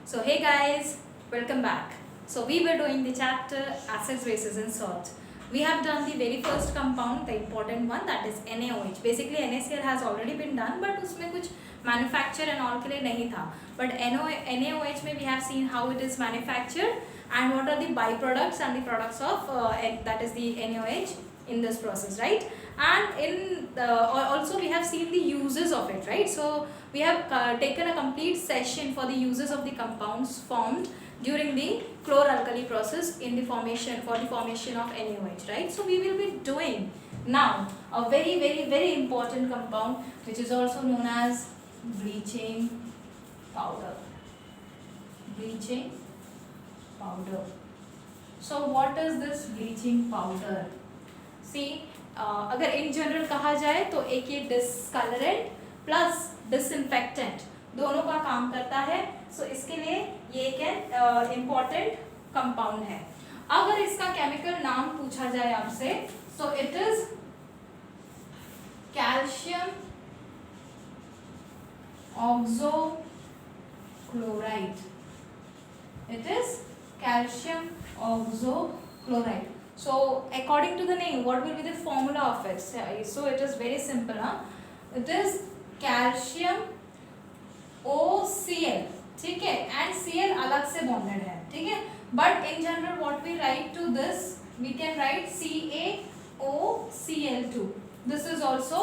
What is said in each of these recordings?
So hey guys, welcome back. So we were doing the chapter acids, bases and salts. We have done the very first compound, the important one, that is NaOH. Basically NaCl has already been done, but उसमें कुछ manufacture and all के लिए नहीं था. But NaOH में we have seen how it is manufactured and what are the byproducts and the products of that is the NaOH in this process, right? And in also we have seen the uses of it, right? So we have taken a complete session for the uses of the compounds formed during the chloralkali process in the formation of NaOH, right? So we will be doing now a very important compound which is also known as bleaching powder. Bleaching powder. So what is this bleaching powder? See, अगर in general कहा जाए तो एक ये डिस्कलरेंट plus disinfectant दोनों का काम करता है. सो इसके लिए ये एक इम्पॉर्टेंट कंपाउंड है. अगर इसका केमिकल नाम पूछा जाए आपसे तो it is calcium oxochloride. It is calcium oxochloride. So according to the name, what will be the formula of it? So it is very simple, It is calcium OCl, ठीक है, and Cl अलग से bonded है, ठीक है. But in general, what we write to this, we can write CaOCl2. This is also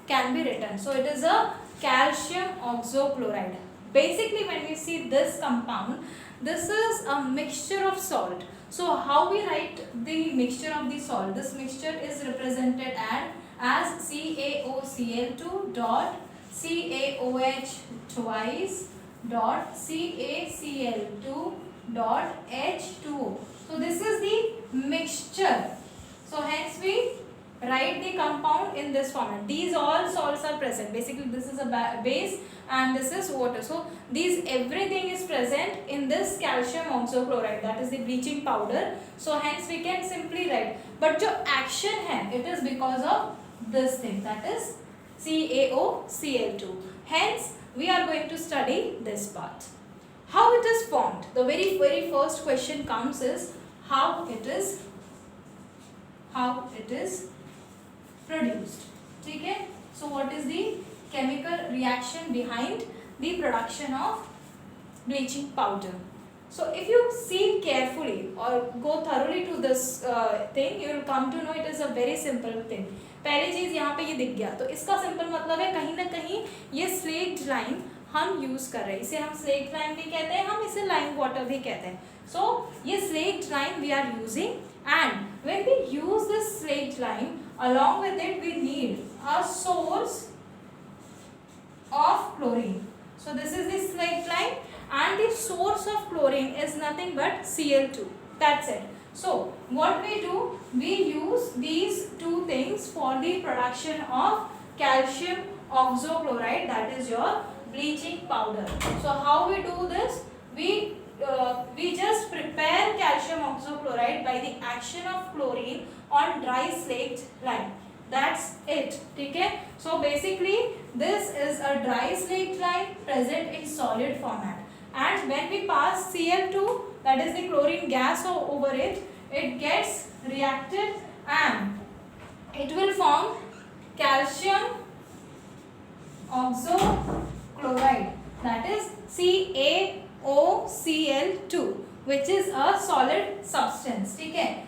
can be written. So it is a calcium oxochloride. Basically, when we see this compound, this is a mixture of salt. So how we write the mixture of the salt? This mixture is represented as CaOCl2 dot CaOH twice dot CaCl2 dot H2O. So this is the mixture. So hence we write the compound in this format. These all salts are present. Basically this is a base and this is water. So these everything is present in this calcium oxochloride, that is the bleaching powder. So hence we can simply write. But जो action है, it is because of this thing, that is CaOCl2. Hence we are going to study this part. How it is formed? The very first question comes is how it is produced. ठीक है. So what is the chemical reaction behind the production of bleaching powder? So if you see carefully or go thoroughly to this thing, you will come to know it is a very simple thing. पहली चीज यहाँ पे ये दिख गया, तो इसका simple मतलब है कहीं ना कहीं ये स्लेक्ड लाइम हम यूज कर रहे हैं. इसे हम स्लेक्ड लाइम भी कहते हैं, हम इसे लाइम वाटर भी कहते हैं. सो ये slaked lime we are using, and when we use this slaked lime, along with it we need a source of chlorine. So this is the slaked lime and the source of chlorine is nothing but Cl2. That's it. So what we do, we use these two things for the production of calcium oxochloride, that is your bleaching powder. So how we do this? We just prepare calcium oxochloride by the action of chlorine on dry slaked lime. That's it. ठीक है. So basically this is a dry slaked lime present in solid format, and when we pass Cl2, that is the chlorine gas over it, it gets reacted and it will form calcium oxochloride, that is CaOCl2, which is a solid substance. ठीक है.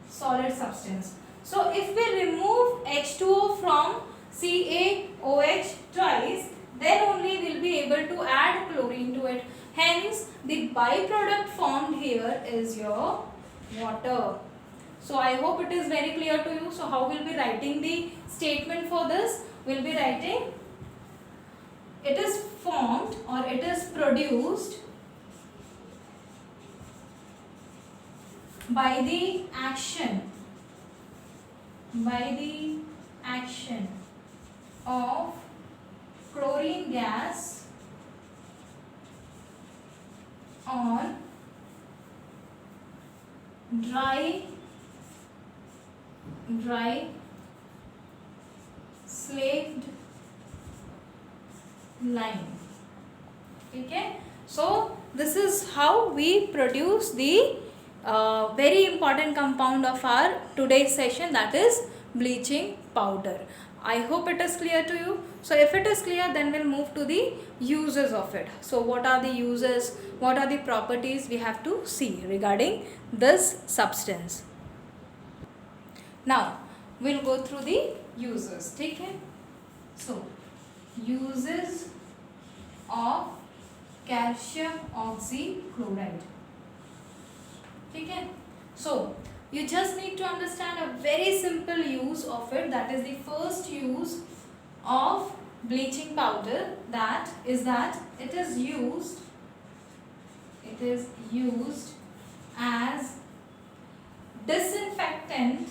Solid substance. So if we remove H2O from CaOH twice, then only we will be able to add chlorine to it. Hence the byproduct formed here is your water. So I hope it is very clear to you. So how we will be writing the statement for this? We will be writing it is formed or it is produced by the action of chlorine gas on dry slaked lime. ठीक है. So this is how we produce the very important compound of our today's session, that is bleaching powder. I hope it is clear to you. So if it is clear, then we'll move to the uses of it. So what are the uses, what are the properties we have to see regarding this substance. Now we'll go through the uses. Okay? So uses of calcium oxychloride. Okay? So you just need to understand a very simple use of it, that is the first use of bleaching powder, that it is used as disinfectant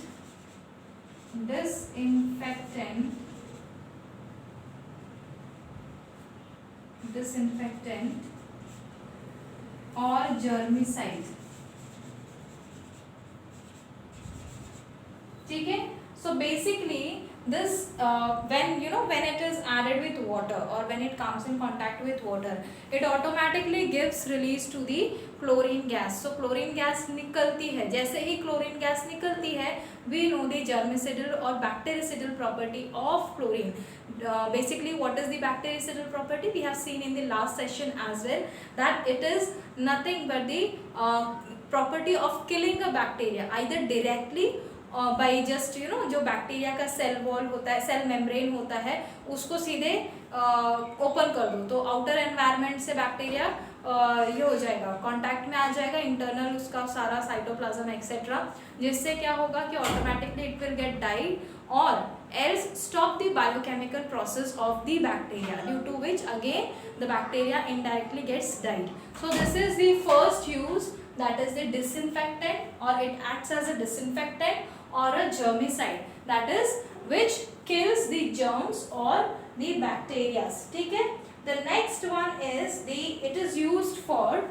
or germicide. ठीक है? So basically this when it is added with water or when it comes in contact with water, it automatically gives release to the chlorine gas. So chlorine gas निकलती है, जैसे ही chlorine gas निकलती है, we know the germicidal or bactericidal property of chlorine. Basically what is the bactericidal property? We have seen in the last session as well, that it is nothing but the property of killing a bacteria either directly by just जो bacteria का cell wall होता है, cell membrane होता है, उसको सीधे open कर दो तो आउटर एनवायरनमेंट से बैक्टीरिया ये हो जाएगा, कांटेक्ट में आ जाएगा, इंटरनल उसका सारा साइटोप्लाज्म एक्सेट्रा, जिससे क्या होगा कि automatically it will get died और else stop the biochemical process of the bacteria, due to which again the bacteria indirectly gets died. So this is the first use, that is the disinfectant, or it acts as a disinfectant or a germicide, that is which kills the germs or the bacteria. ठीक है? The next one is it is used for,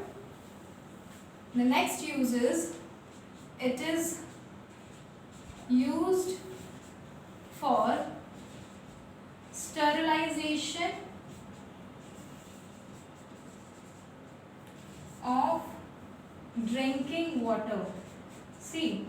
the next use is it is used for sterilization of drinking water. See,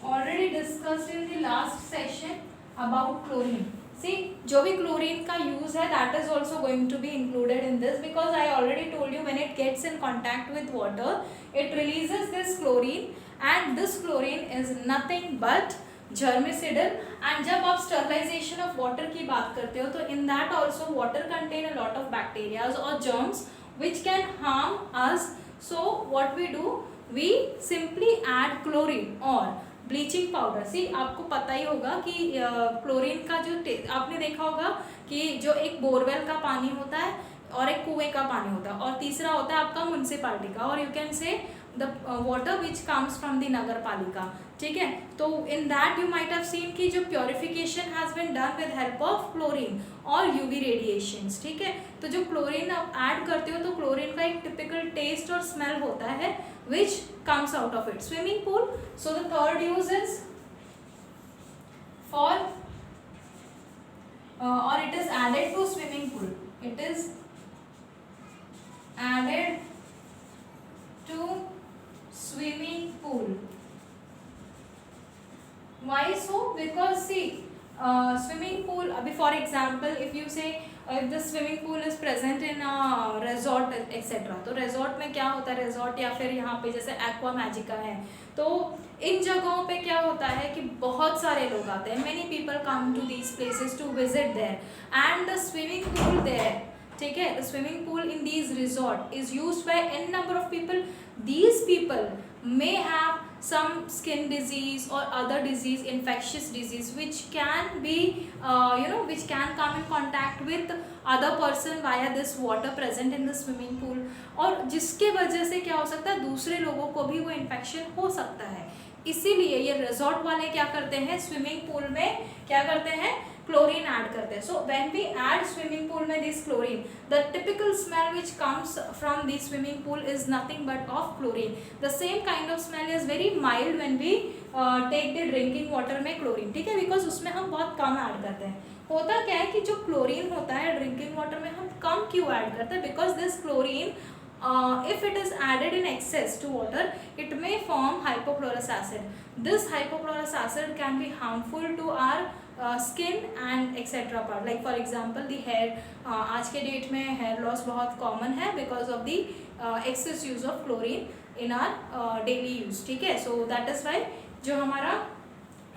already discussed in the last session about chlorine. See, जो भी chlorine का use है, that is also going to be included in this, because I already told you when it gets in contact with water, it releases this chlorine, and this chlorine is nothing but germicidal. And जब आप sterilization of water की बात करते हो, तो in that also water contain a lot of bacteria or germs which can harm us. So what we do, we simply add chlorine or bleaching powder. See, आपको पता ही होगा कि क्लोरीन का जो आपने देखा होगा कि जो एक बोरवेल का पानी होता है और एक कुएं का पानी होता है और तीसरा होता है आपका म्युनिसिपैलिटी का, और you can say the water which comes from the nagar palika. ठीक है? तो in that you might have seen कि जो purification has been done with help of chlorine और यूवी रेडिएशंस. ठीक है? तो जो क्लोरीन आप ऐड करते हो तो क्लोरीन का एक टिपिकल टेस्ट और स्मेल होता है which comes out of it. Swimming pool. So the third use is for or it is added to swimming pool. It is added to swimming pool. Why so? Because see, swimming pool, for example, if you say if the swimming pool is present in a resort etc. तो resort में क्या होता है, resort या फिर यहाँ पे जैसे aqua magica है, तो इन जगहों पे क्या होता है कि बहुत सारे लोग आते हैं. many people come to these places to visit there, and the swimming pool there, ठीक है, the swimming pool in these resort is used by n number of people. These people may have some skin disease or other disease, infectious disease, which can be which can come in contact with other person via this water present in the swimming pool, और जिसके वजह से क्या हो सकता है, दूसरे लोगों को भी वो इन्फेक्शन हो सकता है. इसीलिए ये रिजॉर्ट वाले क्या करते हैं, स्विमिंग पूल में क्या करते हैं, क्लोरीन ऐड करते हैं. So when we add swimming pool में this chlorine, the typical smell which comes from this swimming pool is nothing but of chlorine. The same kind of smell is very mild when we take the drinking water में chlorine. ठीक है? Because उसमें हम बहुत कम add करते हैं. होता क्या है कि जो क्लोरीन होता है ड्रिंकिंग वाटर में हम कम क्यों ऐड करते हैं, because this chlorine if it is added in excess to water, it may form hypochlorous acid. This hypochlorous acid can be harmful to our skin and etcetera part. Like for example the hair, आज के date में hair loss बहुत common है because of the excess use of chlorine in our daily use. ठीक है, so that is why जो हमारा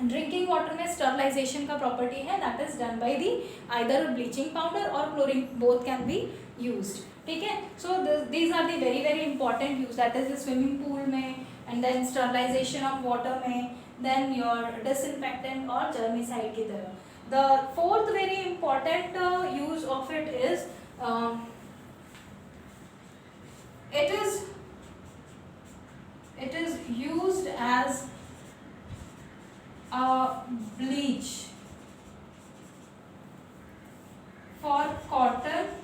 drinking water में स्टरलाइजेशन का प्रॉपर्टी है that is done by the either bleaching powder और chlorine, both can be used. ठीक है, so these are the very very important use, that is swimming pool में and then sterilization of water में, then your disinfectant or germicide की तरह. The fourth very important use of it is it is used as a bleach for cotton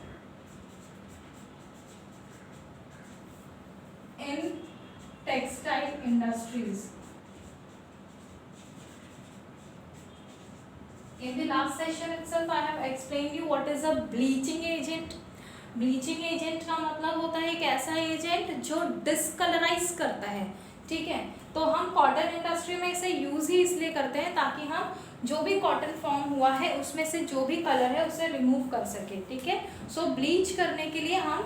in textile industries. In the last session itself, I have explained you what is a bleaching agent. Bleaching agent का मतलब होता है एक ऐसा agent जो डिस्कलराइज करता है. ठीक है, तो हम कॉटन इंडस्ट्री में इसे यूज ही इसलिए करते हैं ताकि हम जो भी कॉटन फॉर्म हुआ है उसमें से जो भी कलर है उसे रिमूव कर सके. ठीक है, सो ब्लीच करने के लिए हम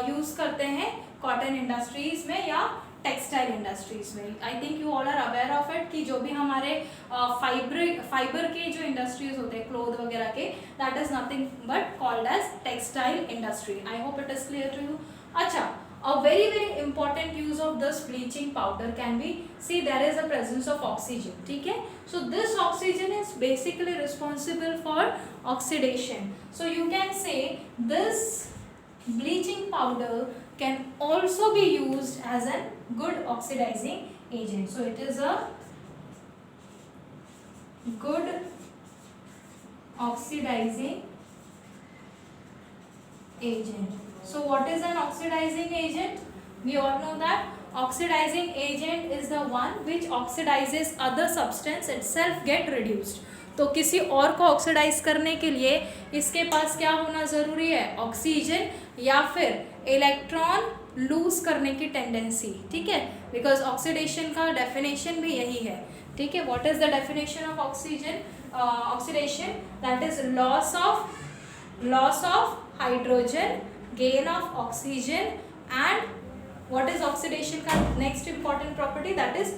यूज करते हैं कॉटन इंडस्ट्रीज में या टेक्सटाइल इंडस्ट्रीज में. I think you all are aware of it कि जो भी हमारे फाइबर के जो इंडस्ट्रीज होते हैं क्लोथ वगैरह के, that is nothing but called as textile industry. I hope it is clear to you. अच्छा, a very very important use of this bleaching powder can be, see there is a presence of oxygen. ठीक है, so this oxygen is basically responsible for oxidation. So you can say this bleaching powder can also be used as a good oxidizing agent. So it is a good oxidizing agent. So what is an oxidizing agent? We all know that oxidizing agent is the one which oxidizes other substance itself get reduced. तो किसी और को oxidise करने के लिए इसके पास क्या होना ज़रूरी है? ऑक्सीजन या फिर इलेक्ट्रॉन लूज करने की टेंडेंसी. ठीक है, बिकॉज ऑक्सीडेशन का डेफिनेशन भी यही है. ठीक है, what is the definition of oxygen oxidation? That is loss of hydrogen, gain of oxygen, and what is oxidation का next important property? that is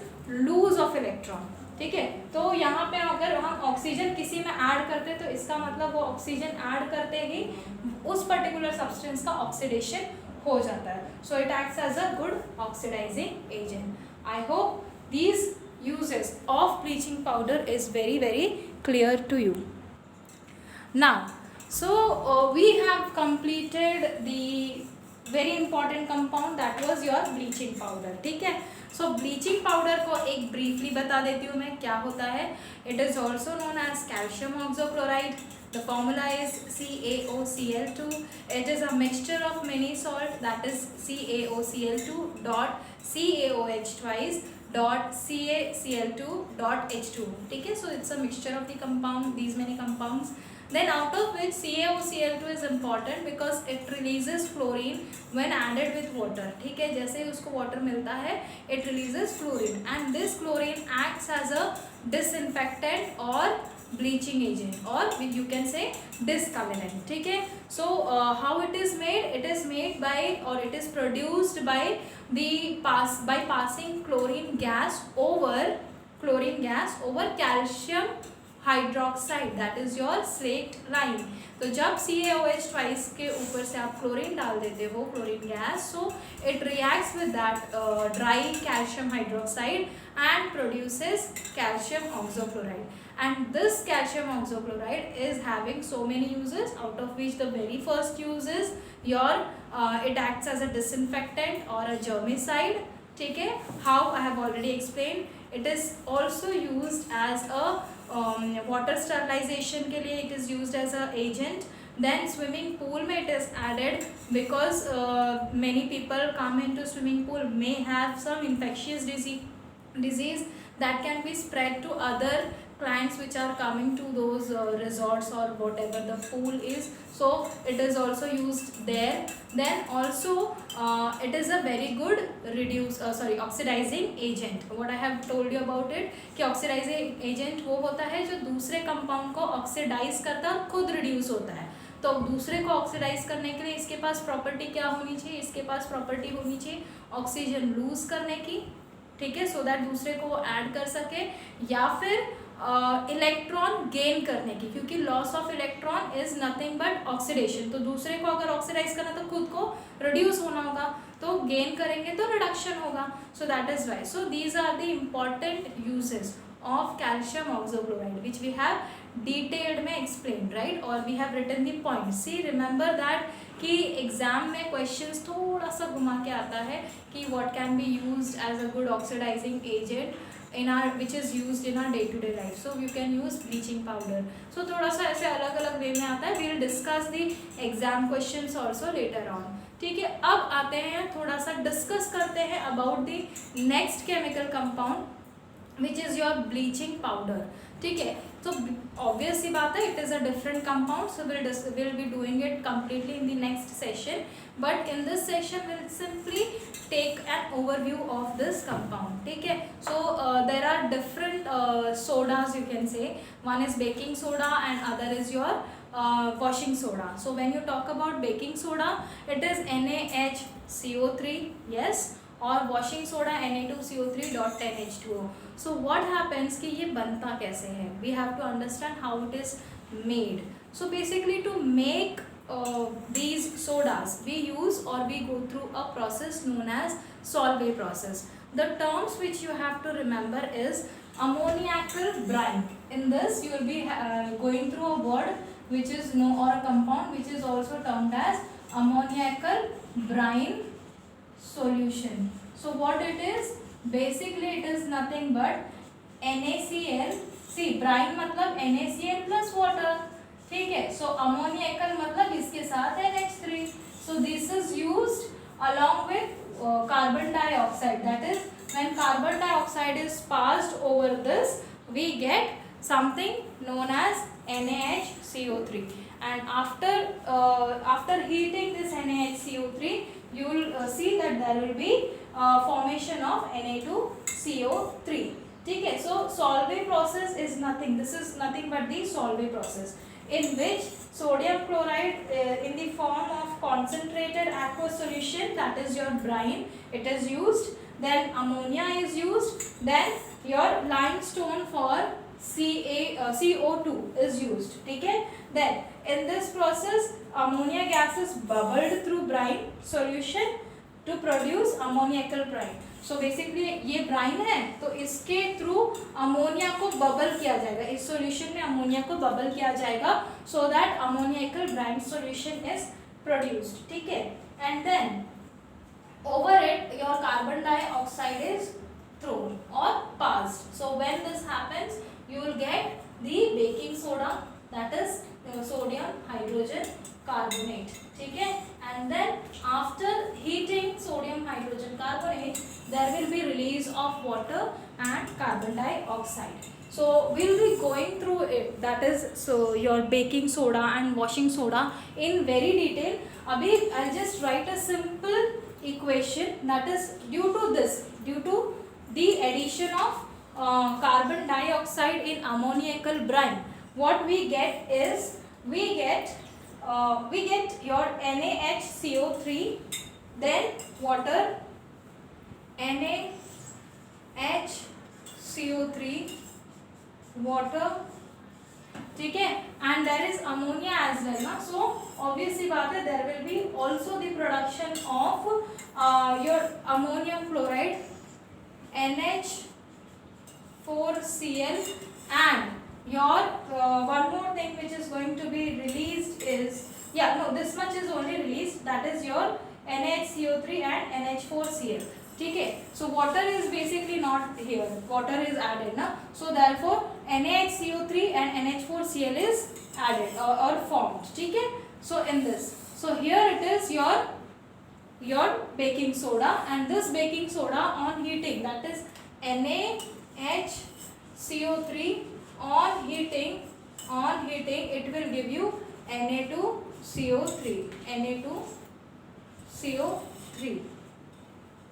lose of electron. ठीक है, तो यहाँ पे अगर हम ऑक्सीजन किसी में ऐड करते तो इसका मतलब वो ऑक्सीजन ऐड करते ही उस पर्टिकुलर सब्सटेंस का ऑक्सीडेशन हो जाता है. So it acts as a good oxidising agent. I hope these uses of bleaching powder is very very clear to you. Now so we have completed the very important compound that was your bleaching powder. ठीक है, so bleaching powder को एक briefly बता देती हूँ मैं क्या होता है. It is also known as calcium oxochloride. The formula is CaOCl2. It is a mixture of many salt, that is CaOCl2 dot CaOH twice dot CaCl2 dot H2. ठीक है, so it's a mixture of the compound, these many compounds. Then out of which CaOCl2 is important because it releases fluorine when added with water. ठीक है, जैसे ही उसको water मिलता है it releases fluorine, and this fluorine acts as a disinfectant or bleaching agent, or you can say discolorant. ठीक है, so how it is made? It is made by, or it is produced by passing chlorine gas over calcium hydroxide, that is your slaked lime. तो जब CaOH twice के ऊपर से आप chlorine डाल देते हो, chlorine gas, so it reacts with that dry calcium hydroxide and produces calcium oxochloride. And this calcium oxochloride is having so many uses, out of which the very first use is your it acts as a disinfectant or a germicide. ठीक है, how I have already explained. It is also used as a water sterilization के लिए it is used as a agent. Then swimming pool में it is added because many people come into swimming pool may have some infectious disease that can be spread to other clients which are coming to those resorts or whatever the pool is, so it is also used there. Then also it is a very good oxidizing agent. What I have told you about it कि oxidizing agent वो होता है जो दूसरे compound को oxidise करता है और खुद रिड्यूस होता है. तो दूसरे को ऑक्सीडाइज करने के लिए इसके पास प्रॉपर्टी क्या होनी चाहिए, इसके पास प्रॉपर्टी होनी चाहिए ऑक्सीजन लूज करने की, ठीक है, सो दैट दूसरे को ऐड कर सके, या फिर इलेक्ट्रॉन गेन करने की, क्योंकि loss of electron is nothing but oxidation. तो दूसरे को अगर ऑक्सीडाइज करना तो खुद को रिड्यूस होना होगा, तो गेन करेंगे तो रिडक्शन होगा. So that is why. So these are the important uses of calcium oxochloride which we have detailed में explained, right, or we have written the points. See, remember that कि exam में questions थोड़ा सा घुमा के आता है कि what can be used as a good oxidizing agent in our which is used in our day to day life. So you can use bleaching powder. So थोड़ा सा ऐसे अलग अलग वे में आता है. We will discuss the exam questions also later on. ठीक है, अब आते हैं थोड़ा सा डिस्कस करते हैं about the next chemical compound which is your bleaching powder. ठीक है, तो obvious सी बात है, it is a different compound, so we'll be doing it completely in the next session, but in this session we'll simply take an overview of this compound. ठीक है, so there are different sodas you can say. One is baking soda and other is your washing soda. So when you talk about baking soda, it is NaHCO3, yes, और washing soda Na2CO3.10H2O. So what happens कि ये बनता कैसे है, we have to understand how it is made. So basically to make these sodas we use or we go through a process known as Solvay process. The terms which you have to remember is ammoniacal brine. In this you will be going through a word which is or a compound which is also termed as ammoniacal brine solution. So what it is, basically it is nothing but NaCl. See, brine मतलब NaCl plus water, ठीक है. So ammoniacal मतलब इसके साथ NH3. So this is used along with carbon dioxide. That is, when carbon dioxide is passed over this, we get something known as NaHCO3. And after heating this NaHCO3, you will see that there will be formation of Na2CO3. ठीक है, so Solvay process is nothing. This is nothing but the Solvay process, in which sodium chloride in the form of concentrated aqueous solution, that is your brine, it is used. Then ammonia is used. Then your limestone for CO2 is used. ठीक है. Then in this process ammonia gas is bubbled through brine solution to produce ammoniacal brine. So basically ये brine है, तो इसके through ammonia को bubble किया जाएगा, इस सॉल्यूशन में अमोनिया को बबल किया जाएगा, so that ammoniacal brine solution is produced. ठीक है. And then over it your carbon dioxide is thrown or passed. So when this happens, you will get the baking soda, that is sodium hydrogen carbonate. ठीक है. And then after heating sodium hydrogen carbonate, there will be release of water and carbon dioxide. So we will be going through it, that is so your baking soda and washing soda in very detail. Abhi I'll just write a simple equation, that is due to the addition of carbon dioxide in ammoniacal brine, what we get is we get your NaHCO3, then water, NaHCO3 water, ठीक है, and there is ammonia as well ना. So obviously बात है, there will be also the production of your ammonium chloride, NH4Cl, and your one more thing which is going to be released is, this much is only released, that is your NaHCO3 and NH4Cl. ठीक है. So water is basically not here, water is added ना, so therefore NaHCO3 and NH4Cl is added or formed. ठीक है. So in this, so here it is your baking soda, and this baking soda on heating, that is NaHCO3 on heating it will give you Na2CO3, Na2CO3.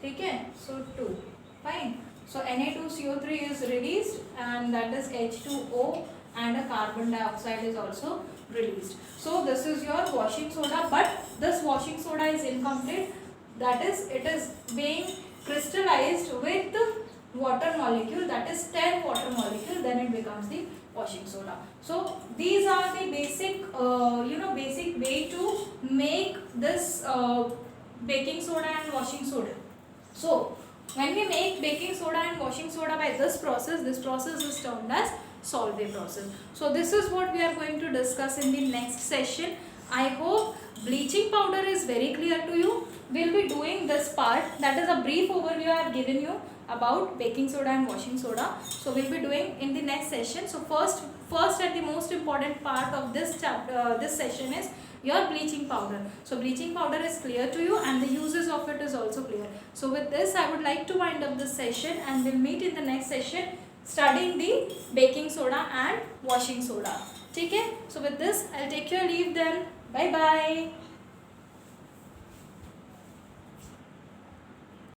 ठीक है, so 2, fine. So Na2CO3 is released and that is H2O and a carbon dioxide is also released. So this is your washing soda, but this washing soda is incomplete. That is, it is being crystallized with water molecule, that is 10 water molecule, then it becomes the washing soda. So these are the basic basic way to make this baking soda and washing soda. So when we make baking soda and washing soda by this process is termed as Solvay process. So this is what we are going to discuss in the next session. I hope bleaching powder is very clear to you. We'll be doing this part, that is a brief overview I have given you about baking soda and washing soda. So we'll be doing in the next session. So first and the most important part of this chapter, this session is your bleaching powder. So bleaching powder is clear to you and the uses of it is also clear. So with this I would like to wind up this session and we'll meet in the next session studying the baking soda and washing soda. Okay? So with this I'll take your leave then. Bye bye.